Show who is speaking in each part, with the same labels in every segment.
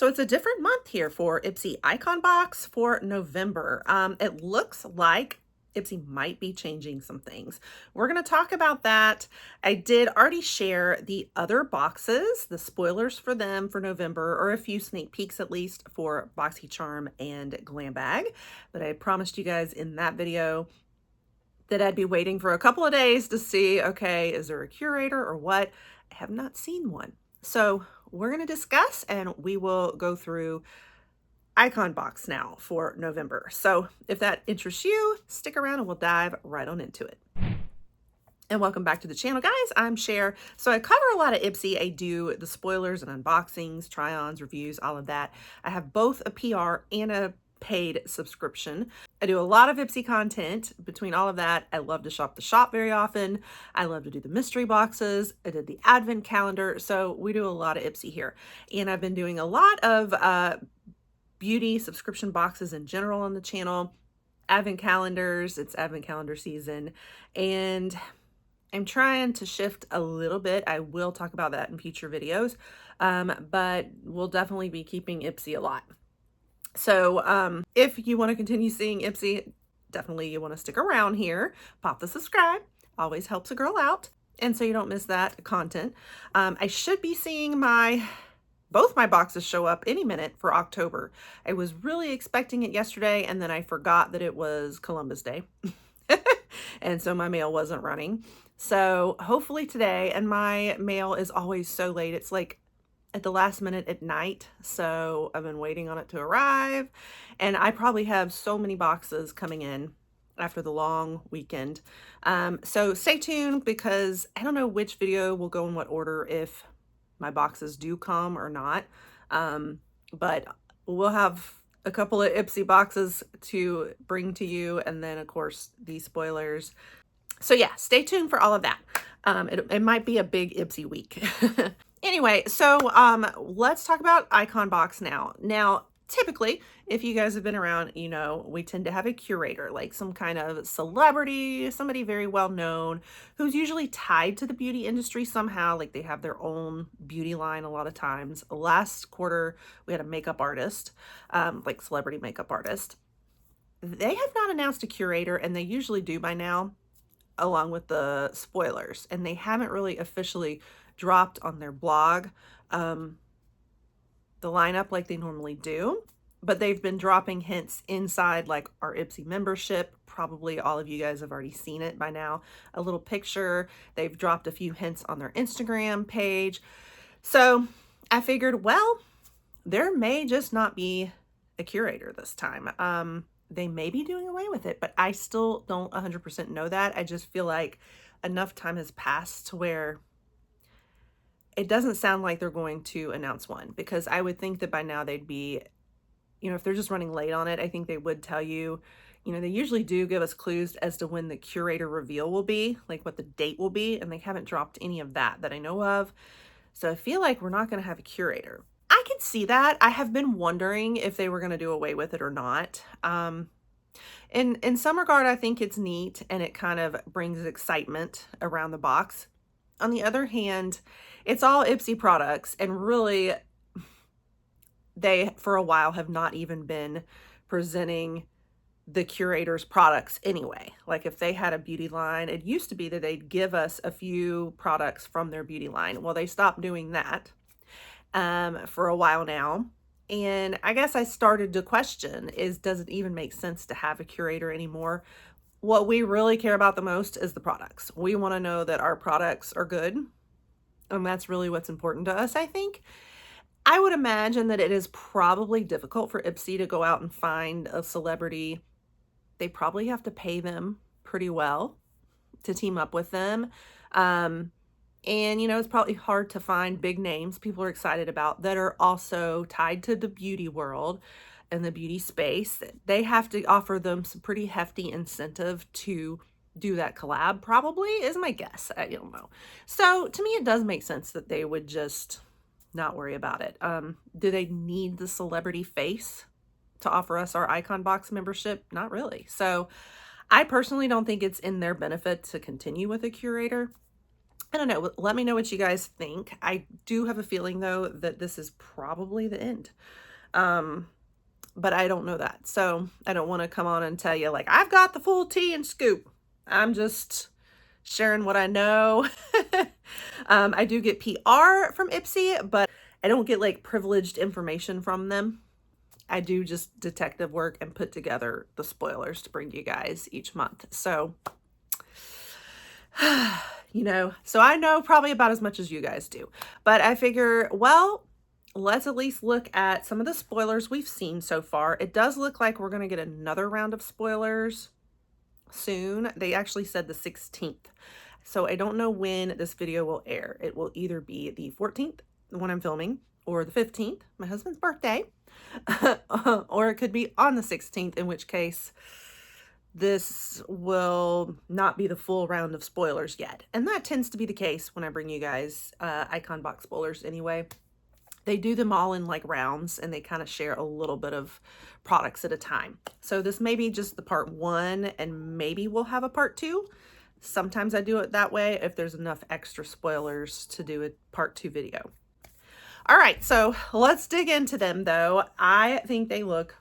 Speaker 1: So it's a different month here for Ipsy Icon Box for November. It looks like Ipsy might be changing some things. We're going to talk about that. I did already share the other boxes, the spoilers for them for November, or a few sneak peeks at least for BoxyCharm and Glam Bag. But I promised you guys in that video that I'd be waiting for a couple of days to see, okay, is there a curator or what? I have not seen one. So we're going to discuss and we will go through Icon Box now for November. So if that interests you, stick around and we'll dive right on into it. And welcome back to the channel, guys. I'm Cher. So I cover a lot of Ipsy. I do the spoilers and unboxings, try-ons, reviews, all of that. I have both a PR and a paid subscription. I do a lot of Ipsy content. Between all of that, I love to shop the shop very often. I love to do the mystery boxes. I did the advent calendar. So we do a lot of Ipsy here. And I've been doing a lot of beauty subscription boxes in general on the channel. Advent calendars, it's advent calendar season. And I'm trying to shift a little bit. I will talk about that in future videos, but we'll definitely be keeping Ipsy a lot. So if you want to continue seeing Ipsy, definitely you want to stick around here, pop the subscribe, always helps a girl out. And so you don't miss that content. I should be seeing both my boxes show up any minute for October. I was really expecting it yesterday and then I forgot that it was Columbus Day. And so my mail wasn't running. So hopefully today, and my mail is always so late. It's like at the last minute at night. So I've been waiting on it to arrive. And I probably have so many boxes coming in after the long weekend. So stay tuned because I don't know which video will go in what order if my boxes do come or not. But we'll have a couple of Ipsy boxes to bring to you. And then of course these spoilers. So yeah, stay tuned for all of that. It might be a big Ipsy week. Anyway, so let's talk about Icon Box now. Now, typically, if you guys have been around, you know, we tend to have a curator, like some kind of celebrity, somebody very well known, who's usually tied to the beauty industry somehow, like they have their own beauty line a lot of times. Last quarter, we had a makeup artist, like celebrity makeup artist. They have not announced a curator, and they usually do by now, along with the spoilers, and they haven't really officially dropped on their blog the lineup like they normally do, but they've been dropping hints inside like our Ipsy membership. Probably all of you guys have already seen it by now, a little picture. They've dropped a few hints on their Instagram page. So I figured, well, there may just not be a curator this time. They may be doing away with it, but I still don't 100% know that. I just feel like enough time has passed to where it doesn't sound like they're going to announce one, because I would think that by now they'd be, you know, if they're just running late on it, I think they would tell you, you know, they usually do give us clues as to when the curator reveal will be, like what the date will be, and they haven't dropped any of that I know of. So I feel like we're not going to have a curator. I can see that. I have been wondering if they were going to do away with it or not. In some regard, I think it's neat and it kind of brings excitement around the box. On the other hand, it's all Ipsy products, and really they for a while have not even been presenting the curator's products anyway. Like if they had a beauty line, it used to be that they'd give us a few products from their beauty line. Well, they stopped doing that for a while now. And I guess I started to question does it even make sense to have a curator anymore? What we really care about the most is the products. We want to know that our products are good. And that's really what's important to us, I think. I would imagine that it is probably difficult for Ipsy to go out and find a celebrity. They probably have to pay them pretty well to team up with them. And, you know, it's probably hard to find big names people are excited about that are also tied to the beauty world and the beauty space. They have to offer them some pretty hefty incentive to do that collab, probably, is my guess. I don't know. So to me, it does make sense that they would just not worry about it. Do they need the celebrity face to offer us our Icon Box membership? Not really. So I personally don't think it's in their benefit to continue with a curator. I don't know. Let me know what you guys think. I do have a feeling though that this is probably the end. But I don't know that. So I don't want to come on and tell you like, I've got the full tea and scoop. I'm just sharing what I know. I do get PR from Ipsy, but I don't get like privileged information from them. I do just detective work and put together the spoilers to bring to you guys each month. So, you know, so I know probably about as much as you guys do, but I figure, well, let's at least look at some of the spoilers we've seen so far. It does look like we're going to get another round of spoilers soon. They actually said the 16th. So I don't know when this video will air. It will either be the 14th, when I'm filming, or the 15th, my husband's birthday, or it could be on the 16th, in which case this will not be the full round of spoilers yet. And that tends to be the case when I bring you guys Icon Box spoilers anyway. They do them all in like rounds, and they kind of share a little bit of products at a time. So this may be just the part 1, and maybe we'll have a part 2. Sometimes I do it that way if there's enough extra spoilers to do a part 2 video. All right, so let's dig into them though. I think they look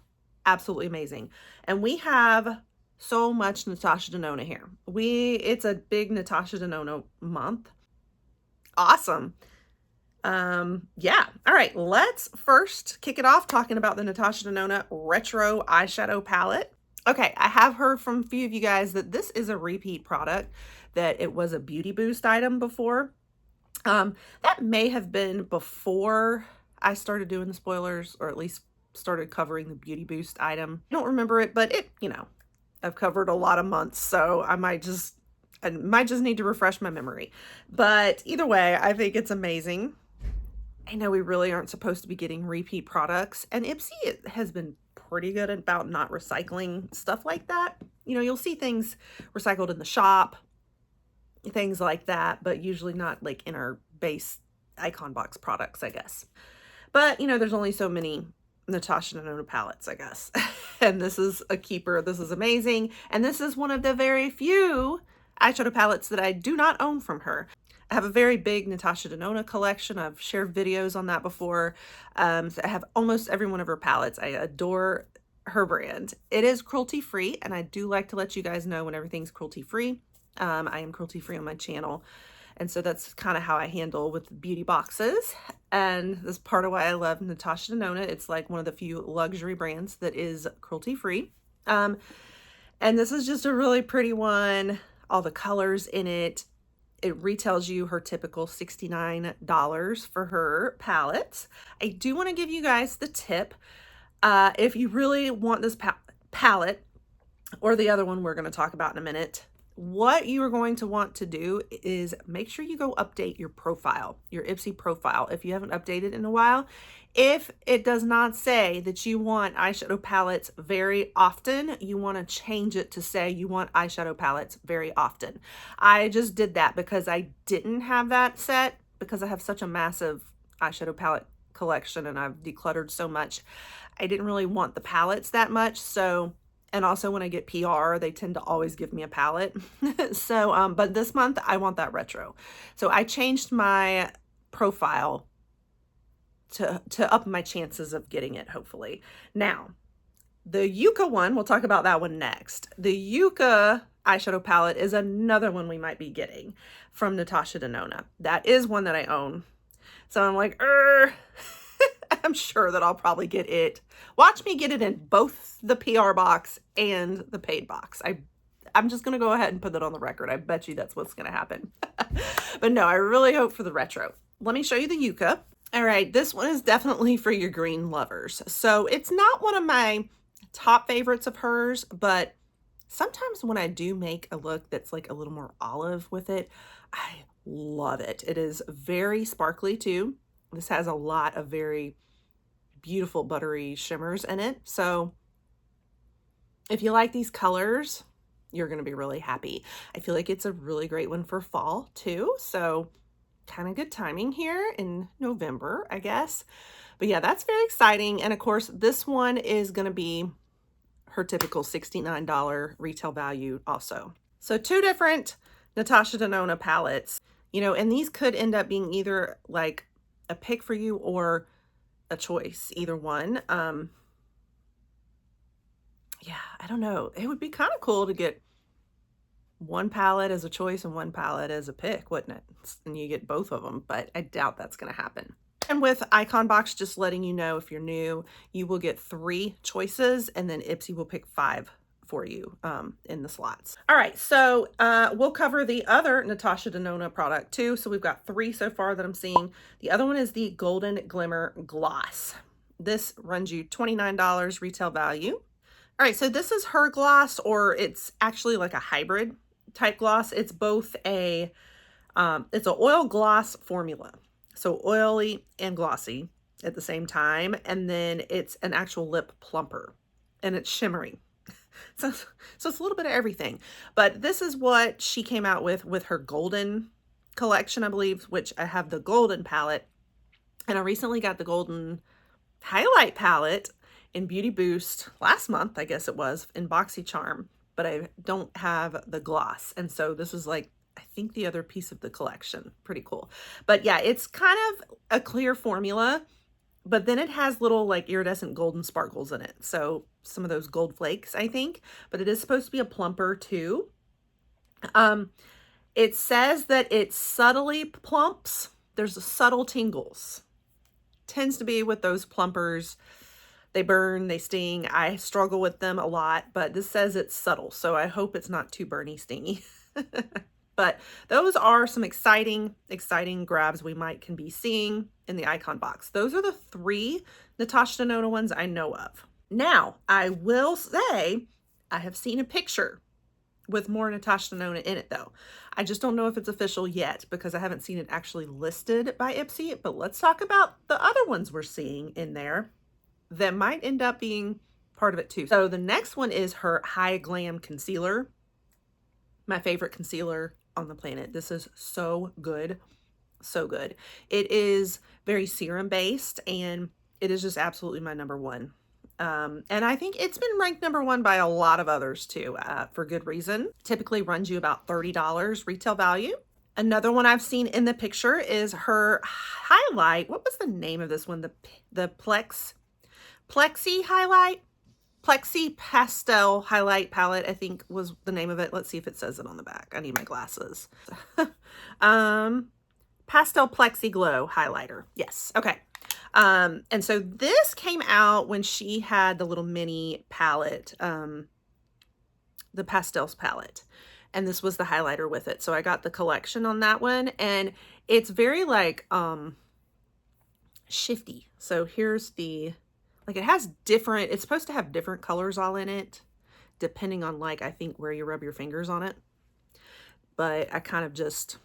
Speaker 1: absolutely amazing. And we have so much Natasha Denona here. It's a big Natasha Denona month. Awesome. Yeah. All right, let's first kick it off talking about the Natasha Denona Retro Eyeshadow Palette. Okay, I have heard from a few of you guys that this is a repeat product, that it was a Beauty Boost item before. That may have been before I started doing the spoilers, or at least started covering the Beauty Boost item. I don't remember it, but it, you know, I've covered a lot of months, so I might just need to refresh my memory. But either way, I think it's amazing. I know we really aren't supposed to be getting repeat products, and Ipsy has been pretty good about not recycling stuff like that. You know, you'll see things recycled in the shop, things like that, but usually not like in our base Icon Box products, I guess. But, you know, there's only so many Natasha Denona palettes, I guess. And this is a keeper. This is amazing. And this is one of the very few eyeshadow palettes that I do not own from her. I have a very big Natasha Denona collection. I've shared videos on that before. So I have almost every one of her palettes. I adore her brand. It is cruelty-free, and I do like to let you guys know when everything's cruelty-free. I am cruelty-free on my channel, and so that's kind of how I handle with beauty boxes. And that's part of why I love Natasha Denona. It's like one of the few luxury brands that is cruelty-free. And this is just a really pretty one. All the colors in it. It retails you her typical $69 for her palettes. I do want to give you guys the tip. If you really want this palette, or the other one we're going to talk about in a minute, what you are going to want to do is make sure you go update your profile, your Ipsy profile, if you haven't updated in a while. If it does not say that you want eyeshadow palettes very often, you want to change it to say you want eyeshadow palettes very often. I just did that because I didn't have that set, because I have such a massive eyeshadow palette collection and I've decluttered so much. I didn't really want the palettes that much. So, and also when I get PR, they tend to always give me a palette. So, but this month I want that retro. So I changed my profile to up my chances of getting it, hopefully. Now, the Yucca one, we'll talk about that one next. The Yucca eyeshadow palette is another one we might be getting from Natasha Denona. That is one that I own. So I'm like, I'm sure that I'll probably get it. Watch me get it in both the PR box and the paid box. I'm just going to go ahead and put that on the record. I bet you that's what's going to happen. But no, I really hope for the retro. Let me show you the Yucca. All right, this one is definitely for your green lovers. So it's not one of my top favorites of hers, but sometimes when I do make a look that's like a little more olive with it, I love it. It is very sparkly too. This has a lot of very beautiful buttery shimmers in it. So if you like these colors, you're going to be really happy. I feel like it's a really great one for fall too. So kind of good timing here in November, I guess. But yeah, that's very exciting. And of course, this one is going to be her typical $69 retail value also. So two different Natasha Denona palettes. You know, and these could end up being either like a pick for you or a choice, either one. Yeah, I don't know. It would be kind of cool to get one palette as a choice and one palette as a pick, wouldn't it? And you get both of them, but I doubt that's going to happen. And with Icon Box, just letting you know, if you're new, you will get 3 choices, and then Ipsy will pick 5 for you in the slots. All right, so we'll cover the other Natasha Denona product too. So we've got 3 so far that I'm seeing. The other one is the Golden Glimmer Gloss. This runs you $29 retail value. All right, so this is her gloss, or it's actually like a hybrid type gloss. It's both a, it's an oil gloss formula. So oily and glossy at the same time. And then it's an actual lip plumper, and it's shimmery. So it's a little bit of everything. But this is what she came out with her golden collection, I believe, which I have the golden palette. And I recently got the golden highlight palette in Beauty Boost last month, I guess it was, in BoxyCharm, but I don't have the gloss. And so this was like, I think, the other piece of the collection. Pretty cool. But yeah, it's kind of a clear formula, but then it has little like iridescent golden sparkles in it. So some of those gold flakes, I think, but it is supposed to be a plumper too. It says that it subtly plumps. There's a subtle tingles. Tends to be with those plumpers. They burn, they sting. I struggle with them a lot, but this says it's subtle, so I hope it's not too burny, stingy. But those are some exciting grabs we can be seeing in the Icon Box. Those are the 3 Natasha Denona ones I know of. Now, I will say I have seen a picture with more Natasha Denona in it, though. I just don't know if it's official yet because I haven't seen it actually listed by Ipsy. But let's talk about the other ones we're seeing in there that might end up being part of it too. So the next one is her High Glam Concealer. My favorite concealer on the planet. This is so good. So good. It is very serum based, and it is just absolutely my number one. And I think it's been ranked number 1 by a lot of others too, for good reason. Typically runs you about $30 retail value. Another one I've seen in the picture is her highlight. What was the name of this one? The Plexi highlight? Plexi Pastel Highlight Palette, I think was the name of it. Let's see if it says it on the back. I need my glasses. Pastel Plexi Glow Highlighter. Yes. Okay. And so this came out when she had the little mini palette, the Pastels palette. And this was the highlighter with it. So I got the collection on that one. And it's very like shifty. So here's the... Like it has different, it's supposed to have different colors all in it, depending on like, I think where you rub your fingers on it. But I kind of just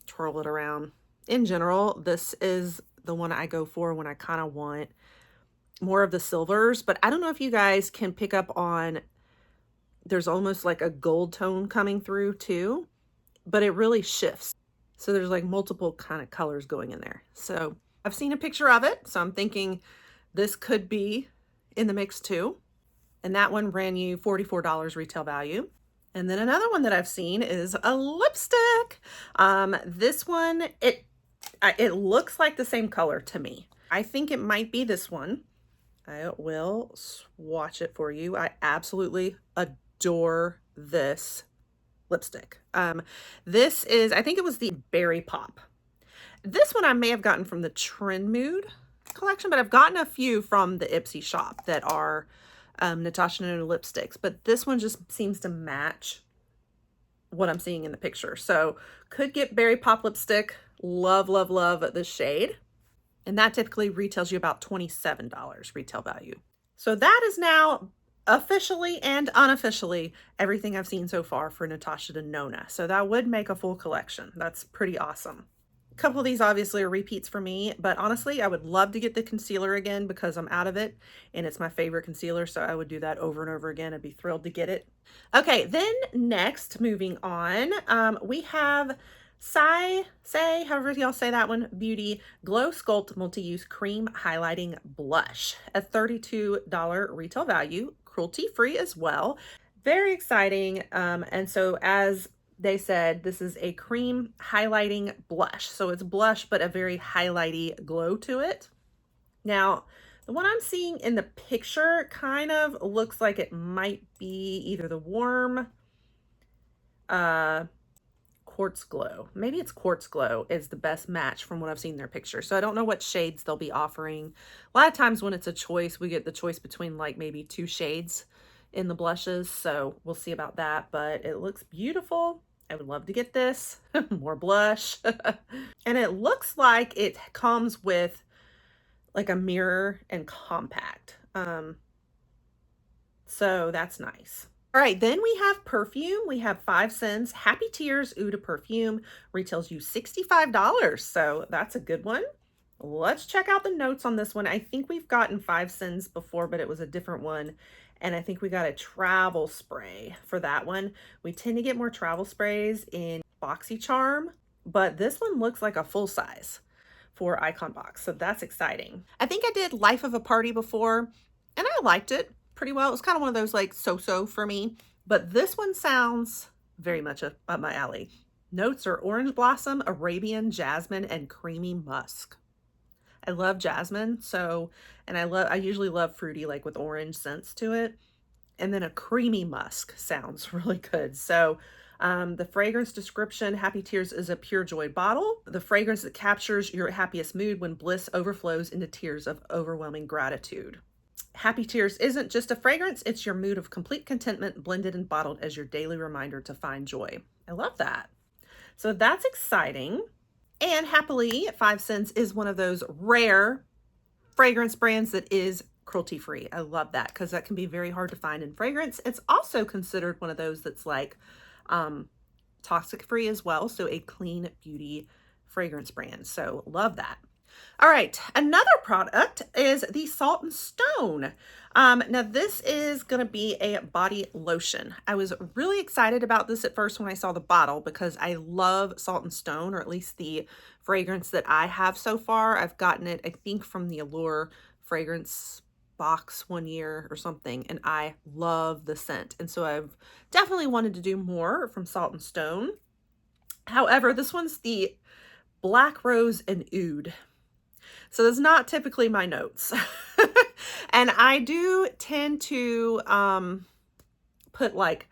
Speaker 1: twirl it around. In general, this is the one I go for when I kind of want more of the silvers. But I don't know if you guys can pick up on, there's almost like a gold tone coming through too, but it really shifts. So there's like multiple kind of colors going in there. So I've seen a picture of it. So I'm thinking this could be in the mix too. And that one ran you $44 retail value. And then another one that I've seen is a lipstick. This one, it looks like the same color to me. I think it might be this one. I will swatch it for you. I absolutely adore this lipstick. This is, I think it was the Berry Pop. This one I may have gotten from the Trend Mood collection, but I've gotten a few from the Ipsy shop that are Natasha Denona lipsticks, but this one just seems to match what I'm seeing in the picture. So could get Berry Pop lipstick. Love, love, love this shade. And that typically retails you about $27 retail value. So that is now officially and unofficially everything I've seen so far for Natasha Denona. So that would make a full collection. That's pretty awesome. A couple of these obviously are repeats for me, but honestly, I would love to get the concealer again because I'm out of it and it's my favorite concealer. So I would do that over and over again. I'd be thrilled to get it. Okay, then next, moving on, we have however y'all say that one, Beauty Glow Sculpt Multi-Use Cream Highlighting Blush at $32 retail value, cruelty-free as well. Very exciting. And so as they said this is a cream highlighting blush. So it's blush, but a very highlighty glow to it. Now, the one I'm seeing in the picture kind of looks like it might be either the warm quartz glow. Maybe it's quartz glow is the best match from what I've seen in their picture. So I don't know what shades they'll be offering. A lot of times when it's a choice, we get the choice between like maybe 2 shades in the blushes. So we'll see about that, but it looks beautiful. I would love to get this. More blush. And it looks like it comes with like a mirror and compact. So that's nice. All right, then we have perfume. We have 5 cents. Happy Tears Eau de Perfume retails you $65. So that's a good one. Let's check out the notes on this one. I think we've gotten 5 cents before, but it was a different one. And I think we got a travel spray for that one. We tend to get more travel sprays in BoxyCharm, but this one looks like a full size for Icon Box. So that's exciting. I think I did Life of a Party before and I liked it pretty well. It was kind of one of those like so-so for me, but this one sounds very much up my alley. Notes are orange blossom, Arabian jasmine, and creamy musk. I love jasmine, so, and I usually love fruity, like with orange scents to it. And then a creamy musk sounds really good. So the fragrance description, Happy Tears is a pure joy bottle. The fragrance that captures your happiest mood when bliss overflows into tears of overwhelming gratitude. Happy Tears isn't just a fragrance, it's your mood of complete contentment blended and bottled as your daily reminder to find joy. I love that. So that's exciting. And happily, 5 cents is one of those rare fragrance brands that is cruelty-free. I love that because that can be very hard to find in fragrance. It's also considered one of those that's like toxic-free as well. So a clean beauty fragrance brand. So love that. All right, another product is the Salt and Stone. Now this is going to be a body lotion. I was really excited about this at first when I saw the bottle because I love Salt and Stone, or at least the fragrance that I have so far. I've gotten it, I think, from the Allure fragrance box one year or something, and I love the scent. And so I've definitely wanted to do more from Salt and Stone. However, this one's the Black Rose and Oud. So that's not typically my notes. And I do tend to put like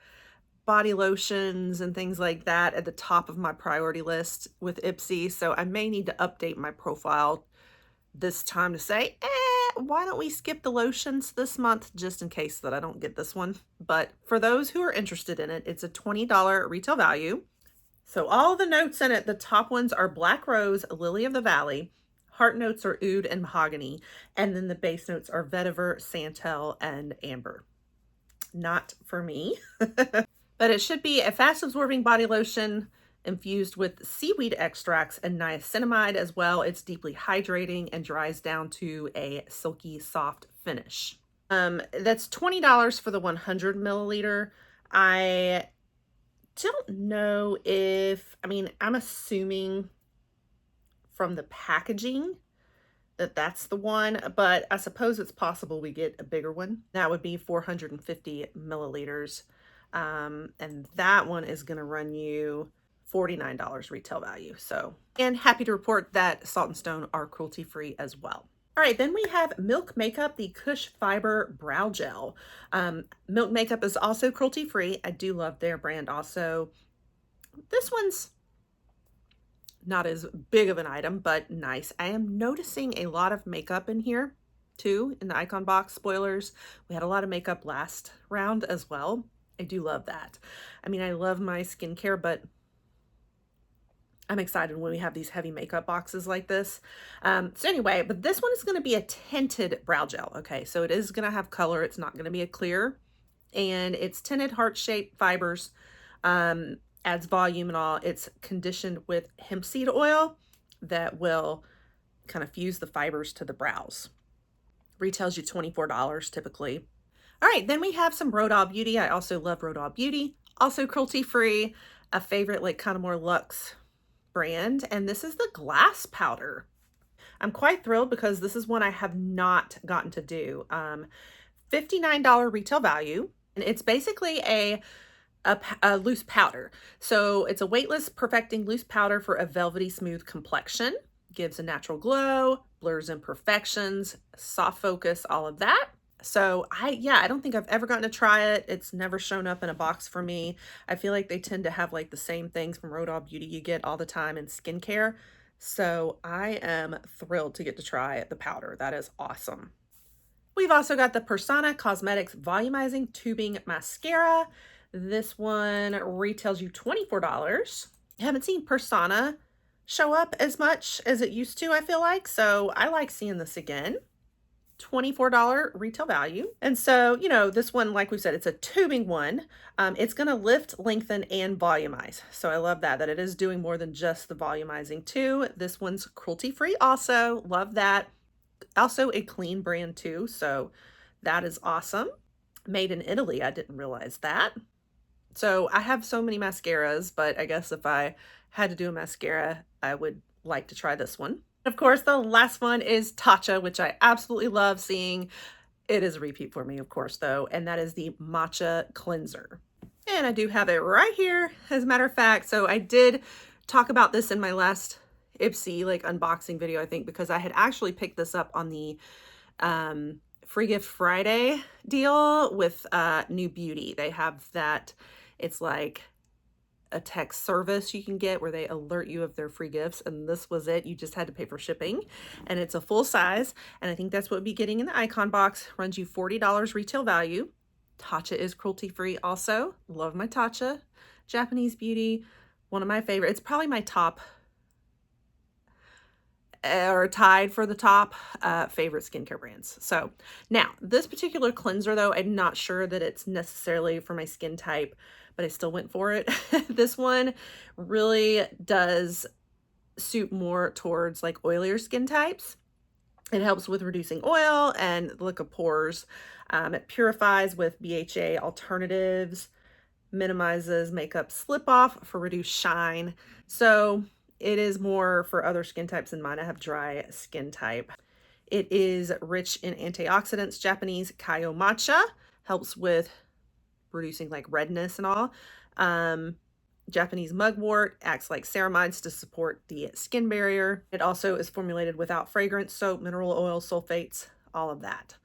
Speaker 1: body lotions and things like that at the top of my priority list with Ipsy. So I may need to update my profile this time to say, why don't we skip the lotions this month just in case that I don't get this one. But for those who are interested in it, it's a $20 retail value. So all the notes in it, the top ones are Black Rose, Lily of the Valley. Heart notes are oud and mahogany, and then the base notes are vetiver, santal, and amber. Not for me, but it should be a fast-absorbing body lotion infused with seaweed extracts and niacinamide as well. It's deeply hydrating and dries down to a silky, soft finish. That's $20 for the 100 milliliter. I don't know if, I mean, I'm assuming from the packaging that that's the one, but I suppose it's possible we get a bigger one. That would be 450 milliliters. And that one is going to run you $49 retail value. So, and happy to report that Salt and Stone are cruelty-free as well. All right, then we have Milk Makeup, the Kush Fiber Brow Gel. Milk Makeup is also cruelty-free. I do love their brand also. This one's not as big of an item, but nice. I am noticing a lot of makeup in here too, in the Icon Box spoilers. We had a lot of makeup last round as well. I do love that. I mean, I love my skincare, but I'm excited when we have these heavy makeup boxes like this. So anyway, but this one is going to be a tinted brow gel. Okay, so it is going to have color. It's not going to be a clear, and it's tinted heart-shaped fibers. Adds volume and all. It's conditioned with hemp seed oil that will kind of fuse the fibers to the brows. Retails you $24 typically. All right, then we have some Rodal Beauty. I also love Rodal Beauty. Also cruelty-free, a favorite like kind of more luxe brand. And this is the glass powder. I'm quite thrilled because this is one I have not gotten to do. $59 retail value. And it's basically a a loose powder. So it's a weightless perfecting loose powder for a velvety smooth complexion. Gives a natural glow, blurs imperfections, soft focus, all of that. So I don't think I've ever gotten to try it. It's never shown up in a box for me. I feel like they tend to have like the same things from Rodall Beauty you get all the time in skincare. So I am thrilled to get to try the powder. That is awesome. We've also got the Persona Cosmetics Volumizing Tubing Mascara. This one retails you $24. I haven't seen Persona show up as much as it used to, I feel like, so I like seeing this again. $24 retail value. And so, you know, this one, like we said, it's a tubing one. It's going to lift, lengthen, and volumize. So I love that it is doing more than just the volumizing too. This one's cruelty-free also. Love that. Also a clean brand too. So that is awesome. Made in Italy. I didn't realize that. So I have so many mascaras, but I guess if I had to do a mascara, I would like to try this one. Of course, the last one is Tatcha, which I absolutely love seeing. It is a repeat for me, of course, though, and that is the Matcha Cleanser. And I do have it right here, as a matter of fact. So I did talk about this in my last Ipsy like unboxing video, I think, because I had actually picked this up on the Free Gift Friday deal with New Beauty. They have that, it's like a text service you can get where they alert you of their free gifts, and this was it. You just had to pay for shipping, and it's a full size, and I think that's what we'll be getting in the icon box. Runs you $40 retail value. Tatcha is cruelty free also. Love my Tatcha. Japanese Beauty, one of my favorite. It's probably my top or tied for the top favorite skincare brands. So now this particular cleanser though, I'm not sure that it's necessarily for my skin type, but I still went for it. This one really does suit more towards like oilier skin types. It helps with reducing oil and the look of pores. It purifies with BHA alternatives, minimizes makeup slip off for reduced shine. So it is more for other skin types than mine. I have dry skin type. It is rich in antioxidants. Japanese Kaio Matcha helps with reducing like redness and all. Japanese mugwort acts like ceramides to support the skin barrier. It also is formulated without fragrance, soap, mineral oil, sulfates, all of that.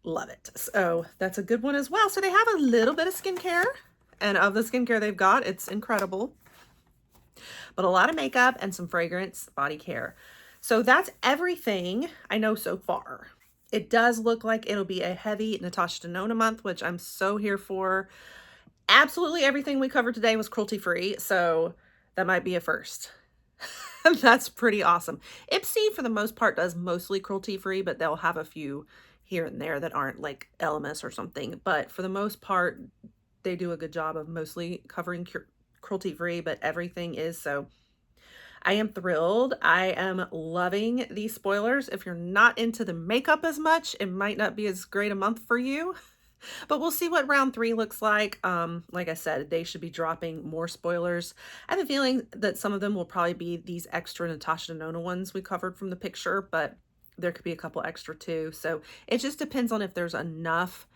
Speaker 1: Love it. So that's a good one as well. So they have a little bit of skincare, and of the skincare they've got, it's incredible. But a lot of makeup and some fragrance body care. So that's everything I know so far. It does look like it'll be a heavy Natasha Denona month, which I'm so here for. Absolutely everything we covered today was cruelty free, so that might be a first. That's pretty awesome. Ipsy, for the most part, does mostly cruelty free, but they'll have a few here and there that aren't like Elemis or something. But for the most part, they do a good job of mostly covering cruelty free, but everything is. So I am thrilled. I am loving these spoilers. If you're not into the makeup as much, it might not be as great a month for you, but we'll see what round 3 looks like. Like I said, they should be dropping more spoilers. I have a feeling that some of them will probably be these extra Natasha Denona ones we covered from the picture, but there could be a couple extra too. So it just depends on if there's enough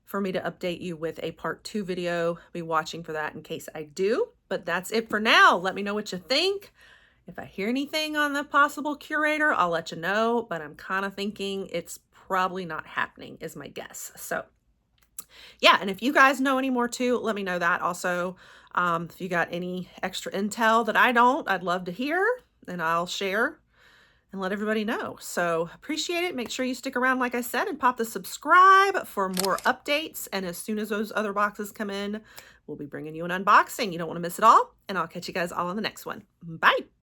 Speaker 1: for me to update you with a part 2 video. Be watching for that in case I do. But that's it for now. Let me know what you think. If I hear anything on the possible Curator, I'll let you know, but I'm kind of thinking it's probably not happening is my guess. So yeah, and if you guys know any more too, let me know that also. If you got any extra intel that I don't, I'd love to hear, and I'll share and let everybody know. So appreciate it. Make sure you stick around, like I said, and pop the subscribe for more updates. And as soon as those other boxes come in, we'll be bringing you an unboxing. You don't want to miss it all. And I'll catch you guys all on the next one. Bye.